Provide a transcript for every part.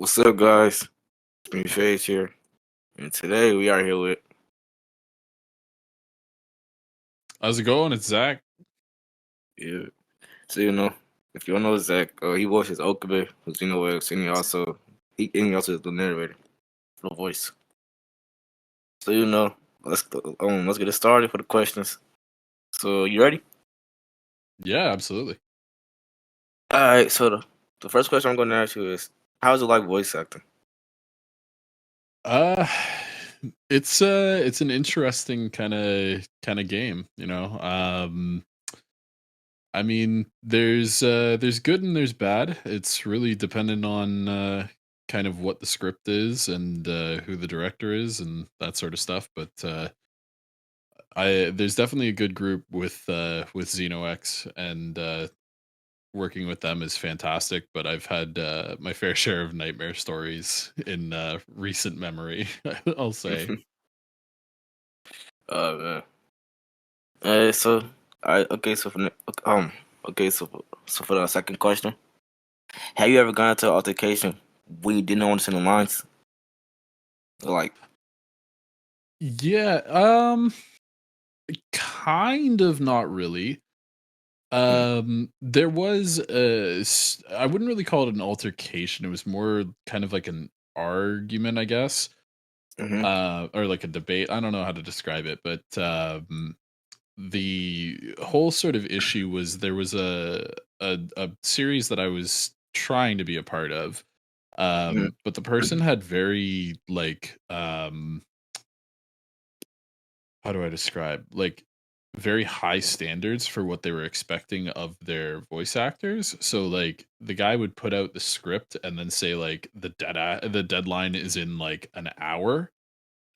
What's up, guys? It's me, Faith here, and today we are here with. How's it going? It's Zach. Yeah. So if you don't know Zach, he voices Okabe, who's Xeno X, and he also is the narrator for the voice. So let's get it started for the questions. So you ready? Yeah, absolutely. All right. So the first question I'm going to ask you is, how is it like voice acting? Uh it's an interesting kind of game, you know. I mean, there's good and there's bad. It's really dependent on kind of what the script is and who the director is and that sort of stuff, but I there's definitely a good group with Xeno X, and working with them is fantastic, but I've had my fair share of nightmare stories in recent memory, I'll say. Man. So I okay. So for the second question, have you ever gone into an altercation when you didn't understand the lines? Like, Yeah, kind of not really. mm, There was I wouldn't really call it an altercation. It was more kind of like an argument, I guess. mm-hmm, Or like a debate. I don't know how to describe it, but the whole sort of issue was there was a series that I was trying to be a part of, mm-hmm, but the person had very how do I describe, like, very high standards for what they were expecting of their voice actors. So like the guy would put out the script and then say like the deadline is in like an hour.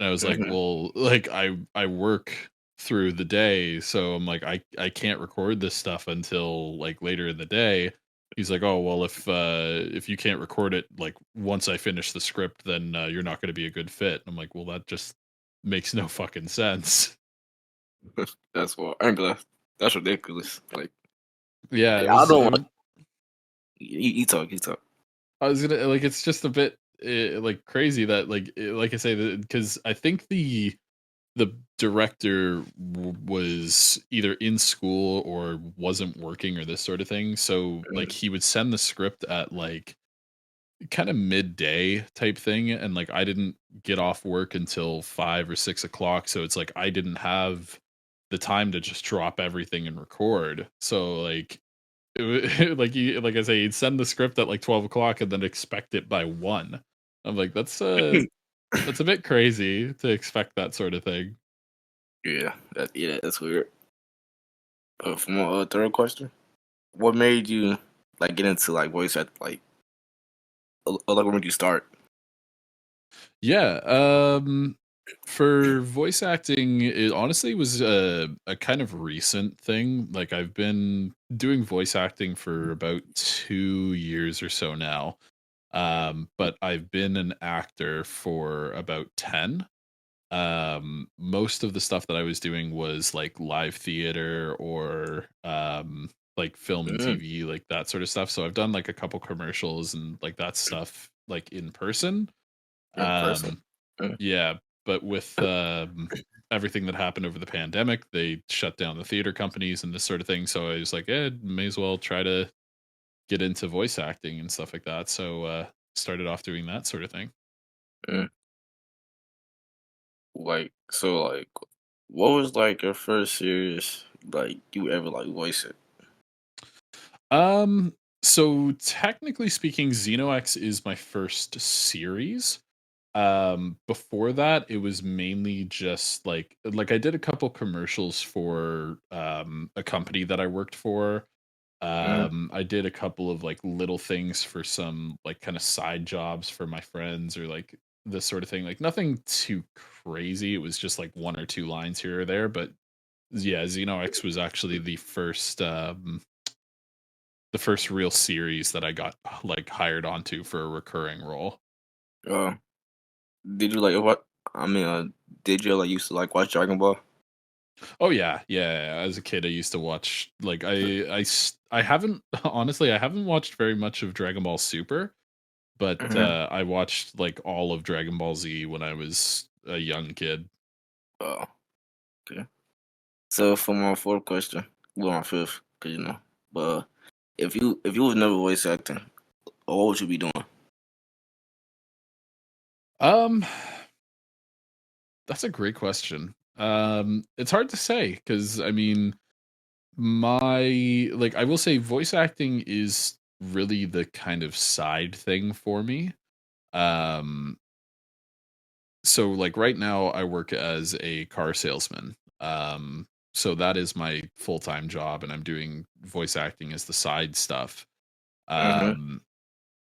And I was like, mm-hmm. well, like I work through the day, so I'm like I can't record this stuff until like later in the day. He's like, "Oh, well, if you can't record it like once I finish the script, then you're not going to be a good fit." I'm like, "Well, that just makes no fucking sense." That's what I ain't gonna. That's ridiculous. Yeah, Like, I don't it want. was You talk. You talk. I was gonna like it's just a bit like crazy that like I say that because I think the director was either in school or wasn't working or this sort of thing. So like Mm, he would send the script at like kind of midday type thing, and like I didn't get off work until 5 or 6 o'clock. So it's like I didn't have the time to just drop everything and record. So like like I say, he'd send the script at like 12 o'clock and then expect it by 1. I'm like, that's a bit crazy to expect that sort of thing. yeah, that's weird. For my third question, what made you like get into like voice act like what made you start? Yeah, for voice acting, it honestly was a kind of recent thing. Like I've been doing voice acting for about 2 years or so now. But I've been an actor for about 10. Most of the stuff that I was doing was like live theater or like film and Mm, TV, like that sort of stuff. So I've done like a couple commercials and like that stuff like in person. in person. Um Mm, yeah, but with everything that happened over the pandemic, they shut down the theater companies and this sort of thing. So I was like, may as well try to get into voice acting and stuff like that. So started off doing that sort of thing. mm. Like, what was like your first series like you ever like voice it? So technically speaking, Xeno X is my first series. Before that, it was mainly just like I did a couple commercials for a company that I worked for. Mm, I did a couple of like little things for some like kind of side jobs for my friends or like this sort of thing. Like nothing too crazy. It was just like one or two lines here or there, but yeah, Xeno X was actually the first real series that I got like hired onto for a recurring role. uh, did you like what? I mean, did you like used to like watch Dragon Ball? Oh yeah, yeah. As a kid, I used to watch like I haven't honestly I haven't watched very much of Dragon Ball Super. but Mm-hmm. I watched like all of Dragon Ball Z when I was a young kid. Oh, okay. So for my fourth question, well, my fifth, cause but if you was never voice acting, what would you be doing? Um, that's a great question. It's hard to say because I mean, my like I will say voice acting is really the kind of side thing for me. Um, so like right now I work as a car salesman. So that is my full-time job and I'm doing voice acting as the side stuff. Mm-hmm. Um,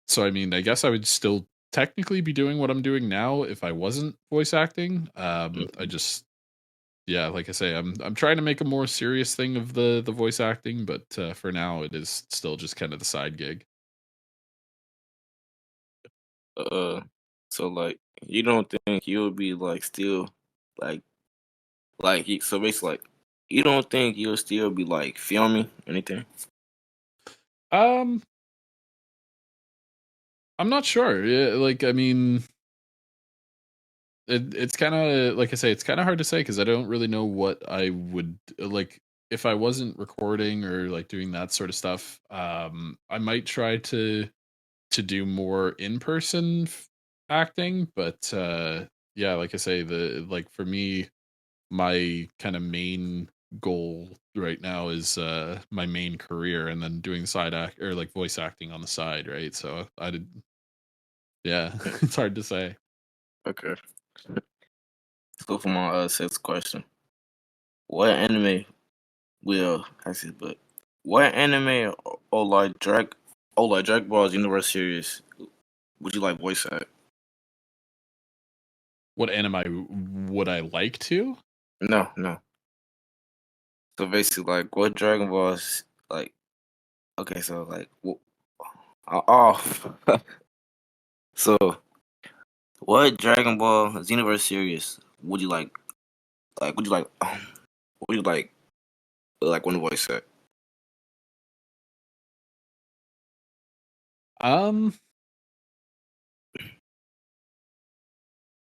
so I mean, I guess I would still technically be doing what I'm doing now if I wasn't voice acting. I just yeah, like I say, I'm trying to make a more serious thing of the voice acting, but for now it is still just kind of the side gig. Uh, so like you don't think you would be like still like so basically like you don't think you'll still be like filming anything? Um, I'm not sure. Yeah, like I mean, it's kind of like I say, it's kind of hard to say because I don't really know what I would like if I wasn't recording or like doing that sort of stuff. I might try to do more in person acting, but yeah, like I say, the like for me, my kind of main goal right now is my main career, and then doing side act or like voice acting on the side, right? So I did, yeah, it's hard to say. Okay. So for my sixth question, what anime will I see? But what anime or like Dragon Ball's Universe series would you like voice act? What anime would I like to? No, no. So basically, like what Dragon Ball's like? Okay, so like, oh, so what Dragon Ball Xenoverse series would you like? Like, would you like? Would you like one voice set? Um,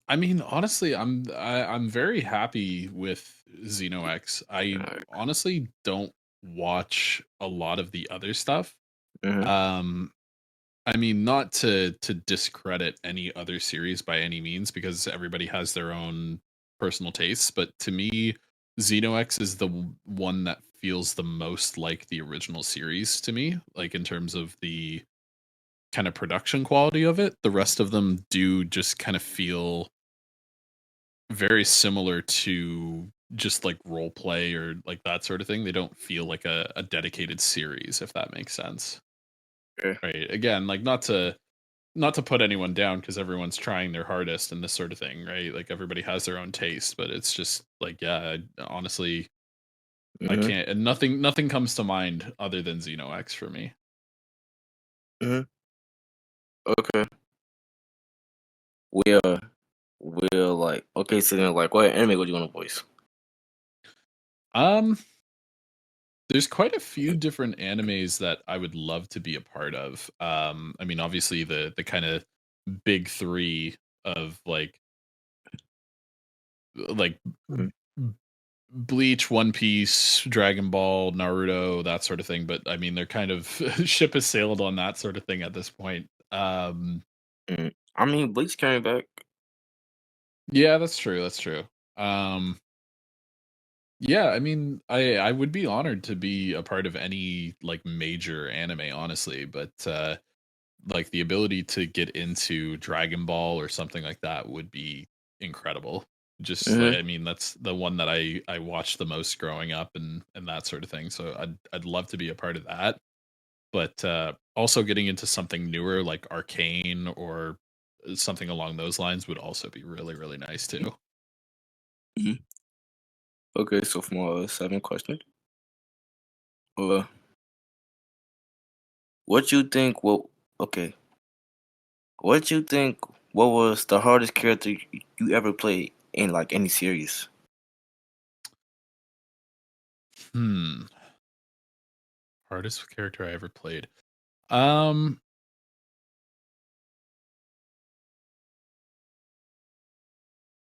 I mean, honestly, I'm very happy with Xeno X. I honestly don't watch a lot of the other stuff. Mm-hmm. Um, I mean, not to discredit any other series by any means, because everybody has their own personal tastes. But to me, Xeno X is the one that feels the most like the original series to me, like in terms of the kind of production quality of it. The rest of them do just kind of feel very similar to just like role play or like that sort of thing. They don't feel like a dedicated series, if that makes sense. Okay. Right. Again, like not to put anyone down because everyone's trying their hardest and this sort of thing, right? Like everybody has their own taste, but it's just like, yeah, honestly, I Mm-hmm. can't. And nothing comes to mind other than Xeno X for me. Mm-hmm. Okay. We'll like okay. So then, like, what anime would you want to voice? Um, there's quite a few different animes that I would love to be a part of. I mean, obviously the kind of big three of like Mhm. Bleach, One Piece, Dragon Ball, Naruto, that sort of thing. But I mean, they're kind of ship has sailed on that sort of thing at this point. I mean, Bleach came back. Yeah, that's true. That's true. Um, yeah, I mean, I would be honored to be a part of any like major anime, honestly. But like the ability to get into Dragon Ball or something like that would be incredible. Just like Mm-hmm. I mean, that's the one that I watched the most growing up and that sort of thing. So I'd love to be a part of that. But also getting into something newer like Arcane or something along those lines would also be really really nice too. Hmm. Okay, so for my seventh question, uh, what you think? Okay, what you think? What was the hardest character you ever played in like any series? Hmm, hardest character I ever played. Um,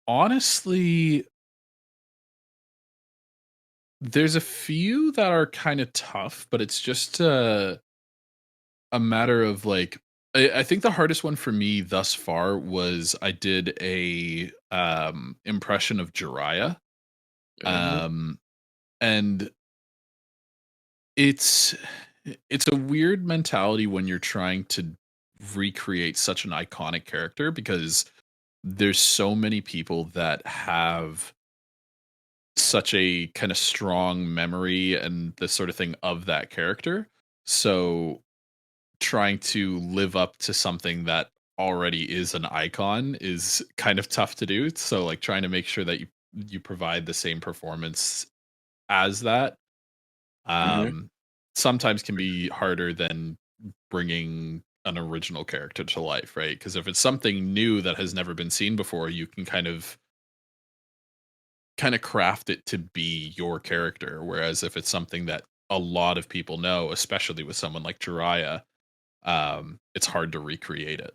Honestly, there's a few that are kind of tough, but it's just a matter of like I think the hardest one for me thus far was I did a impression of Jiraiya. Mm-hmm. Um and it's it's a weird mentality when you're trying to recreate such an iconic character because there's so many people that have such a kind of strong memory and the sort of thing of that character. So trying to live up to something that already is an icon is kind of tough to do. So like trying to make sure that you provide the same performance as that Mm-hmm. um sometimes can be harder than bringing an original character to life, right? Because if it's something new that has never been seen before, you can kind of craft it to be your character. Whereas if it's something that a lot of people know, especially with someone like Jiraiya, it's hard to recreate it,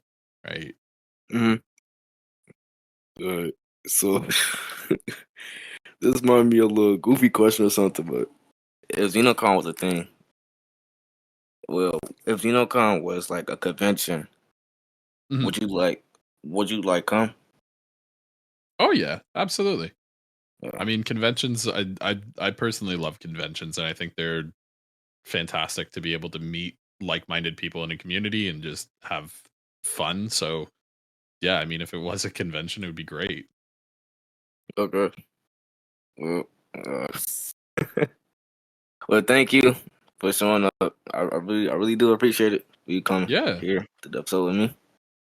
right? Mm-hmm. So this might be a little goofy question or something, but if XenoCon was a thing, well, if XenoCon was like a convention, Mhm. would you like would you like come? Oh yeah, absolutely. I Uh, mean, conventions. I personally love conventions, and I think they're fantastic to be able to meet like-minded people in a community and just have fun. So yeah, I mean, if it was a convention, it would be great. okay. Well, uh, well, thank you for showing up. I really do appreciate it. You come Yeah, here to the episode with me.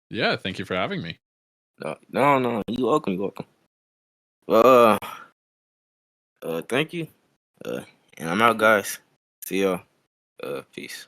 yeah. Thank you for having me. No. You welcome. You welcome. Well, thank you. Uh, and I'm out, guys. See y'all. Peace.